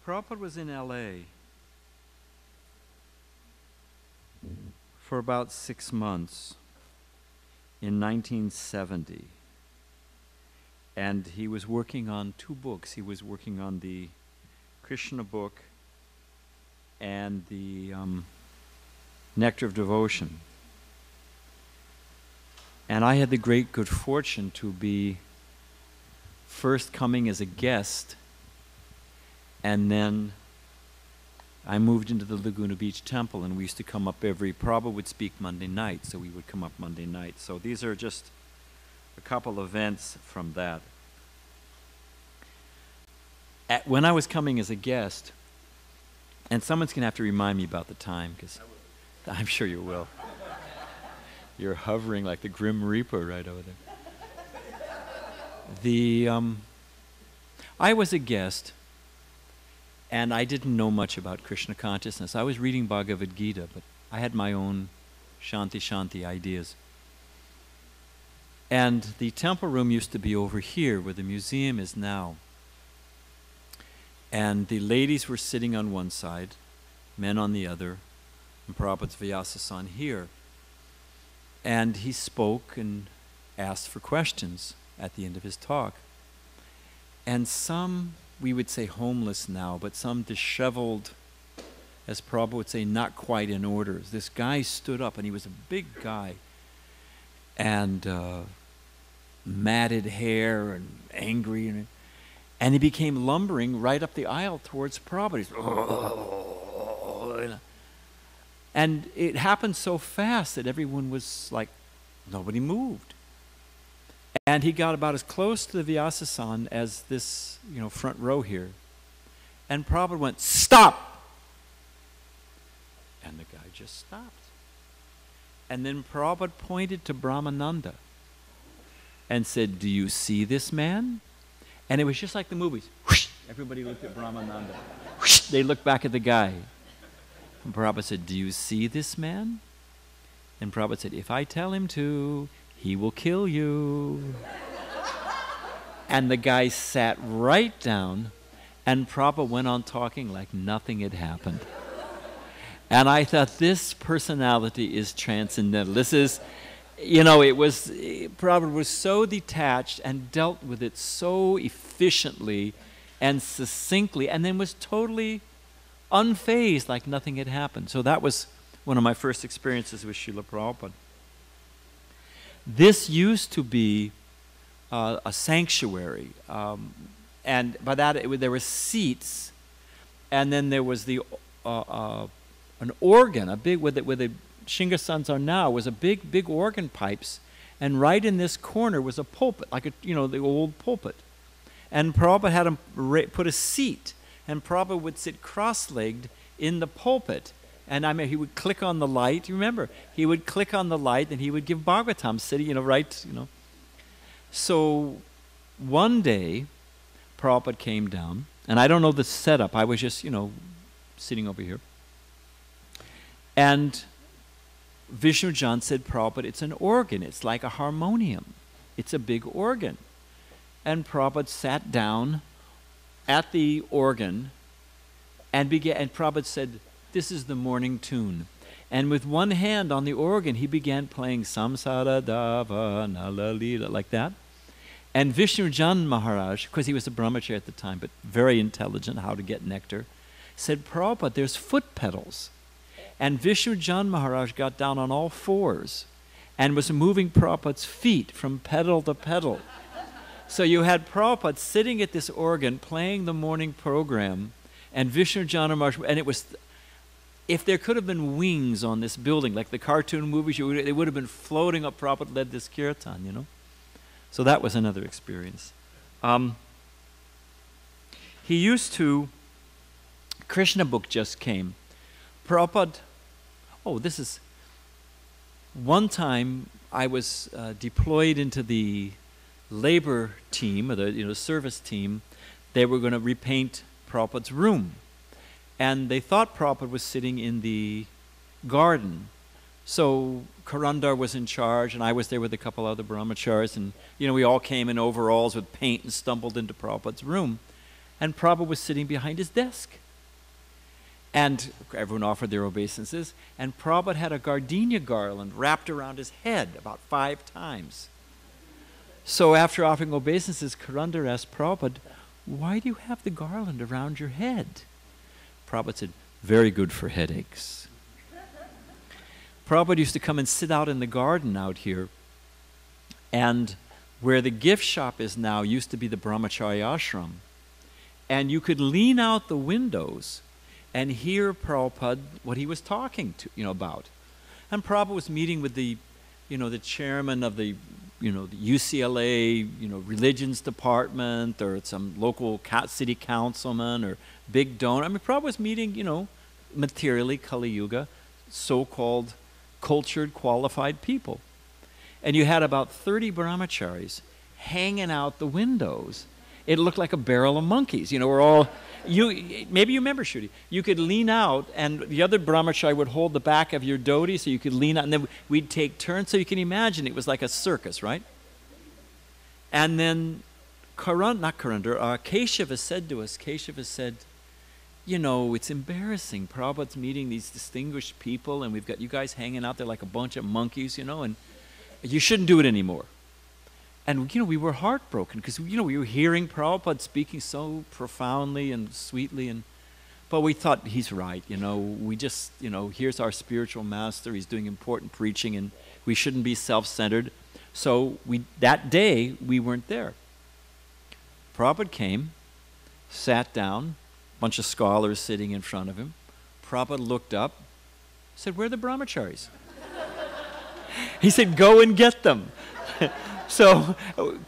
Prabhupada was in LA for about 6 months in 1970. And he was working on 2 books. He was working on the Krishna book and the Nectar of Devotion. And I had the great good fortune to be first coming as a guest, and then I moved into the Laguna Beach Temple, and we used to come up Prabhupada would speak Monday night, so we would come up Monday night. So these are just a couple events from that. When I was coming as a guest, and someone's going to have to remind me about the time, because I'm sure you will. You're hovering like the Grim Reaper right over there. I was a guest, and I didn't know much about Krishna consciousness. I was reading Bhagavad Gita, but I had my own Shanti ideas. And the temple room used to be over here, where the museum is now. And the ladies were sitting on one side, men on the other, and Prabhupada's Vyasa-san here. And he spoke and asked for questions at the end of his talk. And some, we would say homeless now, but some disheveled, as Prabhupada would say, not quite in order. This guy stood up, and he was a big guy, and matted hair and angry, and he became lumbering right up the aisle towards Prabhupada. He's, and it happened so fast that everyone was like, nobody moved. And he got about as close to the Vyasa-san as this, front row here. And Prabhupada went, "Stop!" And the guy just stopped. And then Prabhupada pointed to Brahmananda and said, "Do you see this man?" And it was just like the movies. Whoosh! Everybody looked at Brahmananda. Whoosh! They looked back at the guy. And Prabhupada said, "Do you see this man?" And Prabhupada said, "If I tell him to, he will kill you." And the guy sat right down, and Prabhupada went on talking like nothing had happened. And I thought, this personality is transcendental. This is, Prabhupada was so detached and dealt with it so efficiently and succinctly, and then was totally unfazed, like nothing had happened. So that was one of my first experiences with Srila Prabhupada. This used to be a sanctuary, and by that there were seats, and then there was an organ, a big, where the Shingasans are now, was a big organ pipes, and right in this corner was a pulpit, like the old pulpit. And Prabhupada had him put a seat, and Prabhupada would sit cross-legged in the pulpit, and he would click on the light. You remember, he would click on the light, and he would give Bhagavatam sitting, right. So one day, Prabhupada came down, and I don't know the setup. I was just, sitting over here, and Vishnu Jan said, "Prabhupada, it's an organ. It's like a harmonium. It's a big organ." And Prabhupada sat down at the organ and Prabhupada said, "This is the morning tune." And with one hand on the organ, he began playing Samsara Dava Nalalila, like that. And Vishnu Jan Maharaj, because he was a brahmachari at the time, but very intelligent how to get nectar, said, "Prabhupada, there's foot pedals." And Vishnu Jan Maharaj got down on all fours and was moving Prabhupada's feet from pedal to pedal. So you had Prabhupada sitting at this organ playing the morning program, and Vishnu Jan Maharaj, and it was, if there could have been wings on this building, like the cartoon movies, they would have been floating up. Prabhupada led this kirtan, So that was another experience. He used to, Krishna book just came. Prabhupada, this is, one time I was deployed into the labor team, or the service team. They were going to repaint Prabhupada's room. And they thought Prabhupada was sitting in the garden. So Karandar was in charge, and I was there with a couple other brahmacharis, and we all came in overalls with paint and stumbled into Prabhupada's room. And Prabhupada was sitting behind his desk. And everyone offered their obeisances. And Prabhupada had a gardenia garland wrapped around his head about 5 times. So after offering obeisances, Karandar asked Prabhupada, why do you have the garland around your head? Prabhupada said, very good for headaches. Prabhupada used to come and sit out in the garden out here. And where the gift shop is now used to be the Brahmacharya ashram. And you could lean out the windows and hear Prabhupada, what he was talking to, about. And Prabhupada was meeting with the chairman of the UCLA, religions department, or some local city councilman, or big donor. I mean, Prabhupada was meeting, materially, Kali Yuga, so-called cultured, qualified people. And you had about 30 brahmacharis hanging out the windows. It looked like a barrel of monkeys. We're all, maybe you remember, Shruti. You could lean out, and the other brahmachari would hold the back of your dhoti, so you could lean out, and then we'd take turns. So you can imagine it was like a circus, right? And then Keshava said to us, it's embarrassing. Prabhupada's meeting these distinguished people, and we've got you guys hanging out there like a bunch of monkeys, and you shouldn't do it anymore. And, we were heartbroken because, we were hearing Prabhupada speaking so profoundly and sweetly. But we thought, he's right, we just, here's our spiritual master. He's doing important preaching, and we shouldn't be self-centered. So that day, we weren't there. Prabhupada came, sat down, a bunch of scholars sitting in front of him. Prabhupada looked up, said, where are the brahmacharis? He said, go and get them. So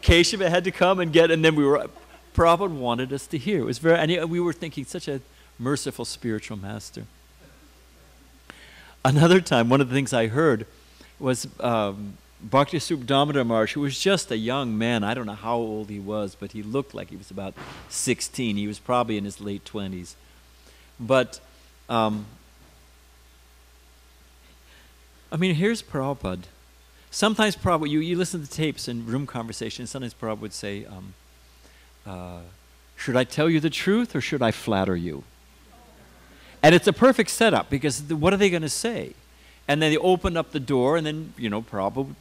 Keshava had to come and get, and then Prabhupada wanted us to hear. It was and we were thinking, such a merciful spiritual master. Another time, one of the things I heard was Bhakti Swarup Damodar Maharaj, who was just a young man. I don't know how old he was, but he looked like he was about 16. He was probably in his late 20s. But, here's Prabhupada. Sometimes Prabhupada, you listen to tapes and room conversations, sometimes Prabhupada would say, should I tell you the truth or should I flatter you? And it's a perfect setup because what are they going to say? And then they open up the door and then, Prabhupada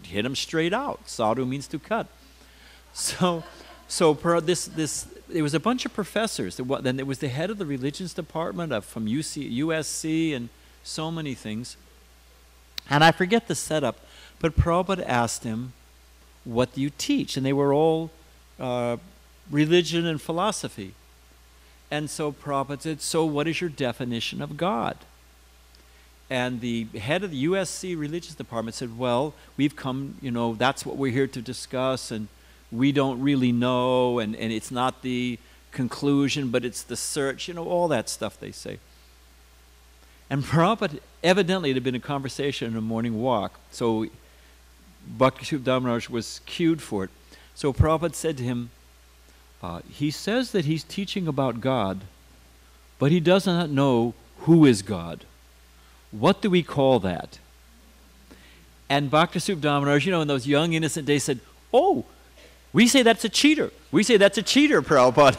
hit him straight out. Sadhu means to cut. So there was a bunch of professors. Then there was the head of the religions department from USC and so many things. And I forget the setup, but Prabhupada asked him, what do you teach? And they were all religion and philosophy. And so Prabhupada said, so what is your definition of God? And the head of the USC religious department said, well, we've come, that's what we're here to discuss, and we don't really know, and it's not the conclusion, but it's the search, all that stuff they say. And Prabhupada, evidently, it had been a conversation in a morning walk, so Bhakti Swarup Damodar Maharaj was cued for it. So Prabhupada said to him, he says that he's teaching about God, but he does not know who is God. What do we call that? And Bhakti Swarup Damodar Maharaj, in those young, innocent days said, oh, we say that's a cheater. We say that's a cheater, Prabhupada.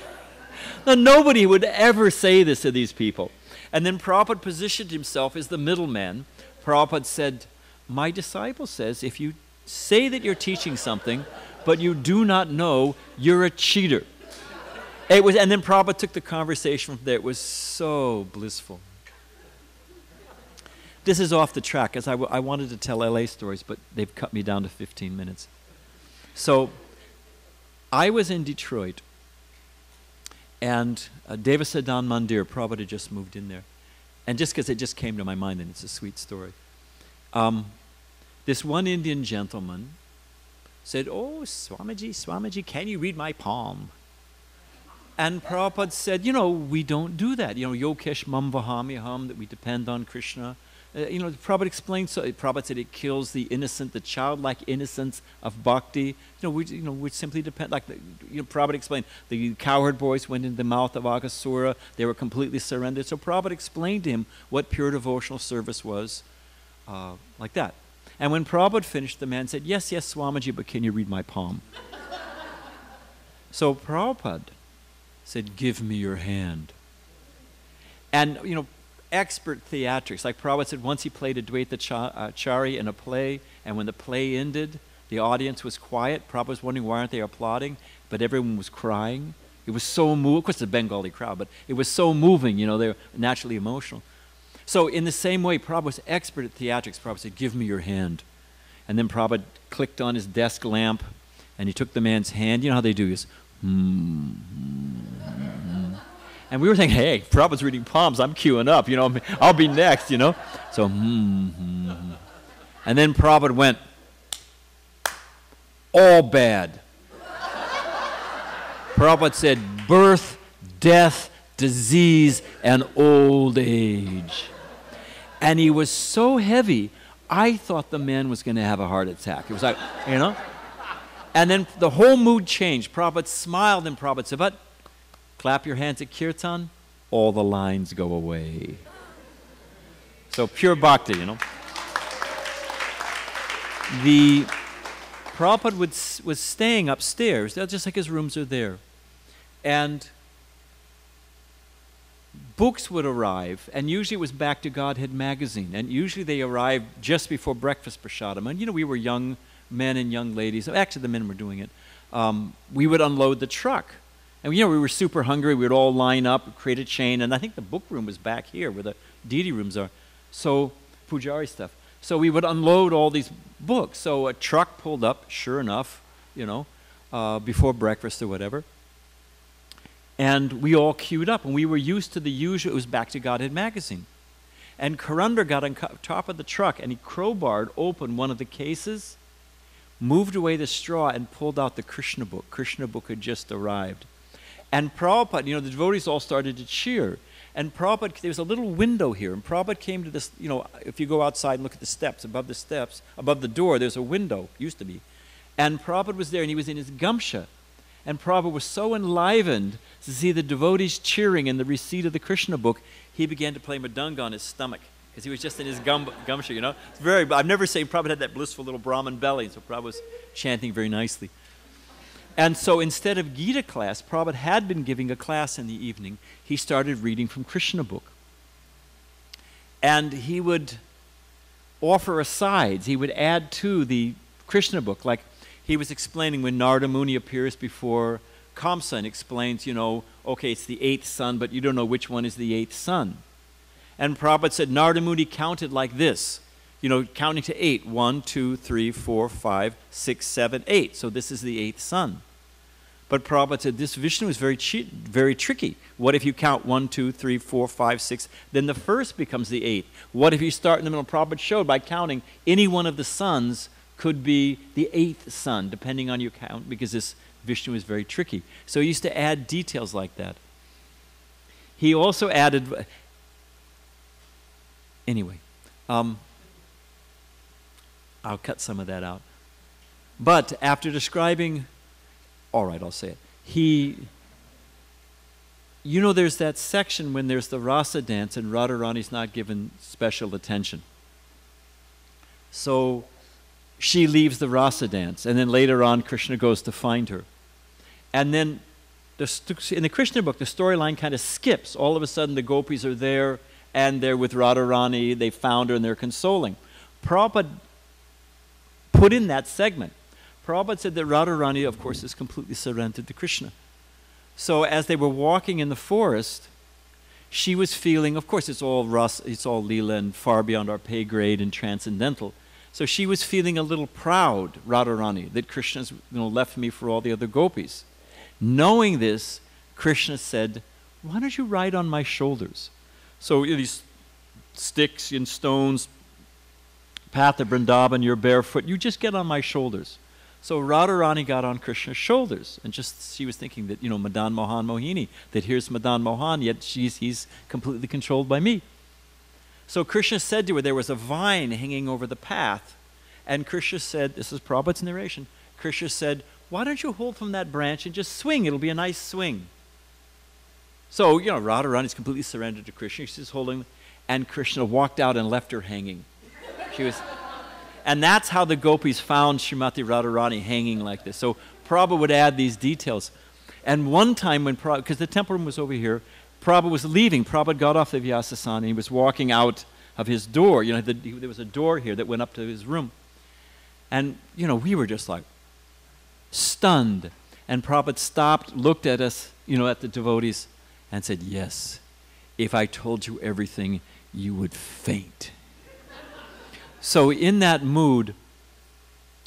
Now, nobody would ever say this to these people. And then Prabhupada positioned himself as the middleman. Prabhupada said, my disciple says, if you say that you're teaching something, but you do not know, you're a cheater. And then Prabhupada took the conversation from there. It was so blissful. This is off the track, as I wanted to tell LA stories, but they've cut me down to 15 minutes. So I was in Detroit, and Devasadan Mandir, Prabhupada just moved in there. And just because it just came to my mind, and it's a sweet story. This one Indian gentleman said, oh, Swamiji, can you read my palm? And Prabhupada said, we don't do that. Yokesh mam vahamiham, that we depend on Krishna. Prabhupada explained, so Prabhupada said it kills the innocent, the childlike innocence of bhakti. We simply depend, Prabhupada explained, the cowherd boys went in the mouth of Aghasura, they were completely surrendered. So Prabhupada explained to him what pure devotional service was, like that. And when Prabhupada finished, the man said, yes, Swamiji, but can you read my palm? So Prabhupada said, "Give me your hand." And, expert theatrics. Like Prabhupada said, once he played a Dvaitachari in a play, and when the play ended, the audience was quiet. Prabhupada was wondering why aren't they applauding, but everyone was crying. It was so moving. Of course, it's a Bengali crowd, but it was so moving, they were naturally emotional. So in the same way, Prabhupada was expert at theatrics. Prabhupada said, "Give me your hand." And then Prabhupada clicked on his desk lamp, and he took the man's hand. You know how they do this? And we were thinking, hey, Prabhupada's reading palms. I'm queuing up. I'll be next, So, And then Prabhupada went, all bad. Prabhupada said, birth, death, disease, and old age. And he was so heavy, I thought the man was going to have a heart attack. It was like, And then the whole mood changed. Prabhupada smiled, and Prabhupada said, but clap your hands at kirtan, all the lines go away. So pure bhakti, The Prabhupada was staying upstairs, just like his rooms are there. And books would arrive, and usually it was Back to Godhead magazine, and usually they arrived just before breakfast prasadam. And we were young men and young ladies. Actually, the men were doing it. We would unload the truck. And we were super hungry. We would all line up, create a chain, and I think the book room was back here where the deity rooms are. So, Pujari stuff. So we would unload all these books. So a truck pulled up, sure enough, before breakfast or whatever. And we all queued up, and we were used to the usual. It was Back to Godhead magazine. And Karandar got on top of the truck, and he crowbarred open one of the cases, moved away the straw, and pulled out the Krishna book. Krishna book had just arrived. And Prabhupada, the devotees all started to cheer. And Prabhupada, there was a little window here, and Prabhupada came to this, if you go outside and look at the steps, above the door, there's a window, used to be. And Prabhupada was there, and he was in his gamsha. And Prabhupada was so enlivened to see the devotees cheering in the receipt of the Krishna book, he began to play madanga on his stomach, because he was just in his gamsha, It's I've never seen Prabhupada had that blissful little Brahman belly, so Prabhupada was chanting very nicely. And so instead of Gita class, Prabhupada had been giving a class in the evening. He started reading from Krishna book. And he would offer asides. He would add to the Krishna book. Like he was explaining when Narada Muni appears before Kamsa and explains, okay, it's the 8th son, but you don't know which one is the 8th son. And Prabhupada said Narada Muni counted like this. Counting to 8. 1, 2, 3, 4, 5, 6, 7, 8. So this is the 8th son. But Prabhupada said this Vishnu is very tricky. What if you count 1, 2, 3, 4, 5, 6? Then the first becomes the 8th. What if you start in the middle? Prabhupada showed by counting any one of the sons could be the 8th son, depending on your count, because this Vishnu is very tricky. So he used to add details like that. He also added... Anyway, I'll cut some of that out. But after describing... All right, I'll say it. There's that section when there's the rasa dance and Radharani's not given special attention. So she leaves the rasa dance, and then later on Krishna goes to find her. And then in the Krishna book, the storyline kind of skips. All of a sudden the gopis are there, and they're with Radharani, they found her, and they're consoling. Prabhupada put in that segment. Prabhupada said that Radharani, of course, is completely surrendered to Krishna. So as they were walking in the forest, she was feeling, of course, it's all Leela and far beyond our pay grade and transcendental. So she was feeling a little proud, Radharani, that Krishna's left me for all the other gopis. Knowing this, Krishna said, why don't you ride on my shoulders? So these sticks and stones, path of Vrindavan, you're barefoot, you just get on my shoulders. So Radharani got on Krishna's shoulders, and she was thinking that, Madan Mohan Mohini, that here's Madan Mohan, yet he's completely controlled by me. So Krishna said to her, there was a vine hanging over the path, and Krishna said, this is Prabhupada's narration, Krishna said, why don't you hold from that branch and just swing, it'll be a nice swing. So, Radharani's completely surrendered to Krishna, she's holding, and Krishna walked out and left her hanging. And that's how the gopis found Srimati Radharani hanging like this. So Prabhupada would add these details. And one time when Prabhupada, because the temple room was over here, Prabhupada was leaving. Prabhupada got off the Vyasasana and he was walking out of his door. You know, there was a door here that went up to his room. And, you know, we were just like stunned. And Prabhupada stopped, looked at us, you know, at the devotees, and said, yes, if I told you everything, you would faint. So in that mood,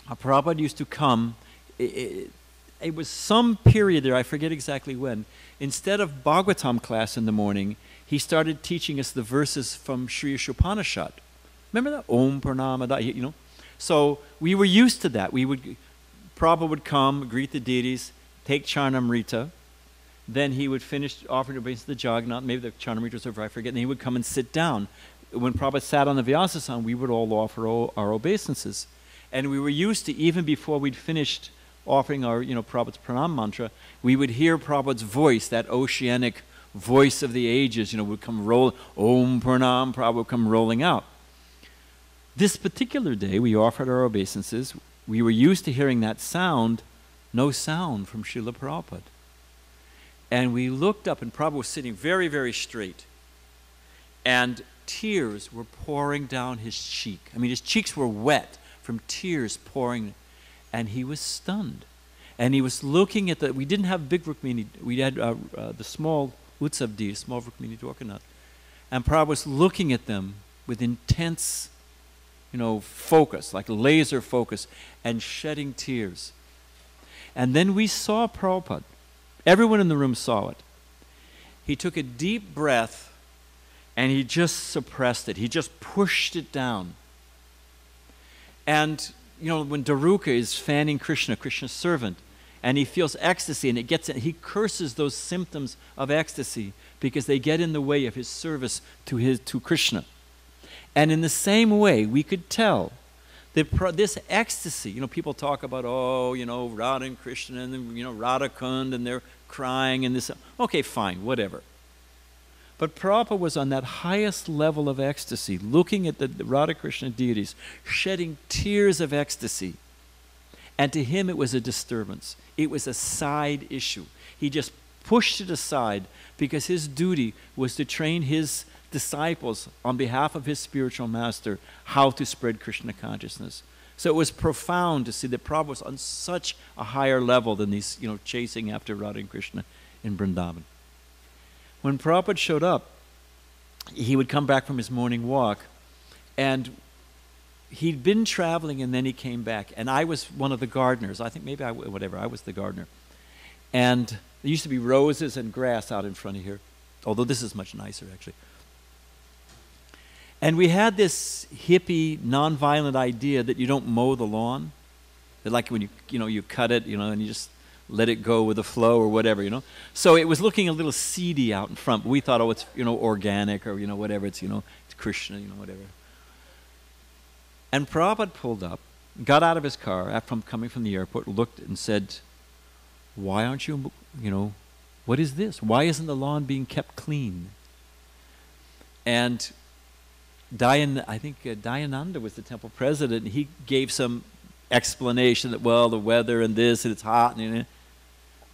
Prabhupada used to come. It was some period there, I forget exactly when. Instead of Bhagavatam class in the morning, he started teaching us the verses from Sri Upanishad. Remember that? Om Pranama, you know. So we were used to that. Prabhupada would come, greet the deities, take Charnamrita. Then he would finish offering obeisance to the Jagannath. Maybe the Charnamrita was over, I forget. And he would come and sit down. When Prabhupada sat on the Vyasasana, we would all offer our obeisances. And we were used to, even before we'd finished offering our, you know, Prabhupada's pranam mantra, we would hear Prabhupada's voice, that oceanic voice of the ages, you know, would come roll, Om Pranam, Prabhupada would come rolling out. This particular day, we offered our obeisances. We were used to hearing that sound, no sound from Srila Prabhupada. And we looked up, and Prabhupada was sitting very, very straight. And tears were pouring down his cheek. I mean, his cheeks were wet from tears pouring. And he was stunned. And he was looking at we didn't have big Rukmini. We had the small Utsav Di, small Rukmini Dwarkanath. And Prabhupada was looking at them with intense, you know, focus, like laser focus, and shedding tears. And then we saw Prabhupada. Everyone in the room saw it. He took a deep breath and he just suppressed it. He just pushed it down. And, you know, when Daruka is fanning Krishna, Krishna's servant, and he feels ecstasy and he curses those symptoms of ecstasy because they get in the way of his service to Krishna. And in the same way, we could tell that this ecstasy, you know, people talk about, oh, you know, Radha and Krishna and, you know, Radha Kund and they're crying and this. Okay, fine, whatever. But Prabhupada was on that highest level of ecstasy, looking at the Radha Krishna deities, shedding tears of ecstasy. And to him it was a disturbance. It was a side issue. He just pushed it aside because his duty was to train his disciples on behalf of his spiritual master how to spread Krishna consciousness. So it was profound to see that Prabhupada was on such a higher level than these, you know, chasing after Radha and Krishna in Vrindavan. When Prabhupada showed up, he would come back from his morning walk, and he'd been traveling and then he came back, and I was one of the gardeners. I think maybe I was the gardener. And there used to be roses and grass out in front of here, although this is much nicer actually. And we had this hippie, nonviolent idea that you don't mow the lawn. That like when you cut it, you know, and you just let it go with the flow or whatever, you know. So it was looking a little seedy out in front. But we thought, oh, it's, you know, organic or, you know, whatever. It's, you know, it's Krishna, you know, whatever. And Prabhupada pulled up, got out of his car after coming from the airport, looked and said, why aren't you, you know, what is this? Why isn't the lawn being kept clean? And Dayananda was the temple president, and he gave some explanation that, well, the weather and this, and it's hot. And, you know.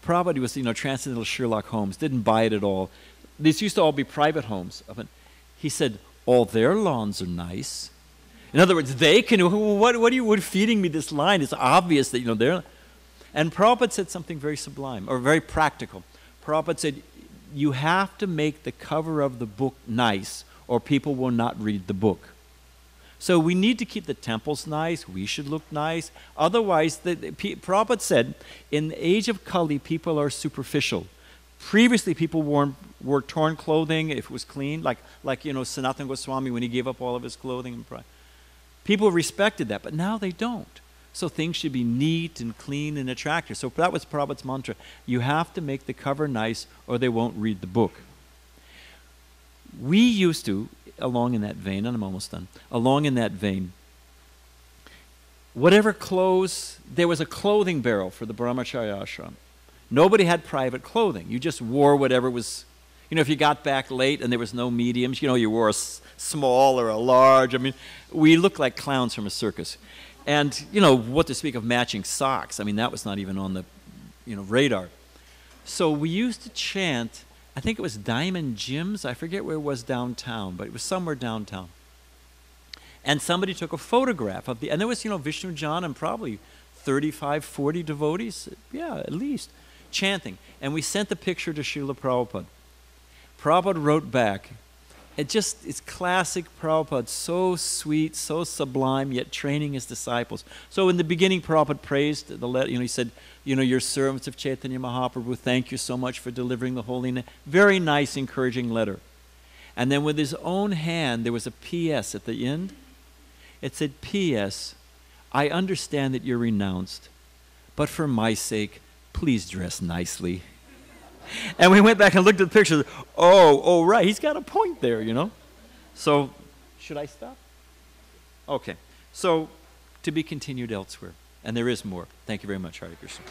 Prabhupada was, you know, transcendental Sherlock Holmes, didn't buy it at all. These used to all be private homes. He said, all their lawns are nice. In other words, they can, what are you feeding me this line? It's obvious that, you know, they're... And Prabhupada said something very sublime, or very practical. Prabhupada said, you have to make the cover of the book nice, or people will not read the book. So we need to keep the temples nice. We should look nice. Otherwise, Prabhupada said, in the age of Kali, people are superficial. Previously, people wore torn clothing if it was clean, like you know, Sanatana Goswami when he gave up all of his clothing. People respected that, but now they don't. So things should be neat and clean and attractive. So that was Prabhupada's mantra. You have to make the cover nice, or they won't read the book. We used to, along in that vein, and I'm almost done, along in that vein, whatever clothes, there was a clothing barrel for the Brahmacharya ashram. Nobody had private clothing. You just wore whatever was, you know, if you got back late and there was no mediums, you know, you wore a small or a large. I mean, we looked like clowns from a circus. And, you know, what to speak of matching socks. I mean, that was not even on the, you know, radar. So we used to chant, I think it was Diamond Jim's, I forget where it was downtown, but it was somewhere downtown. And somebody took a photograph of and there was, Vishnu John and probably 35, 40 devotees, yeah, at least, chanting. And we sent the picture to Srila Prabhupada. Prabhupada wrote back, it's classic Prabhupada, so sweet, so sublime, yet training his disciples. So in the beginning, Prabhupada praised the letter, he said, your servants of Chaitanya Mahaprabhu, thank you so much for delivering the holy name. Very nice, encouraging letter. And then with his own hand, there was a P.S. at the end. It said, P.S., I understand that you're renounced, but for my sake, please dress nicely. And we went back and looked at the picture. Oh, right, he's got a point there, So, should I stop? Okay. So, to be continued elsewhere. And there is more. Thank you very much, Hare Krishna.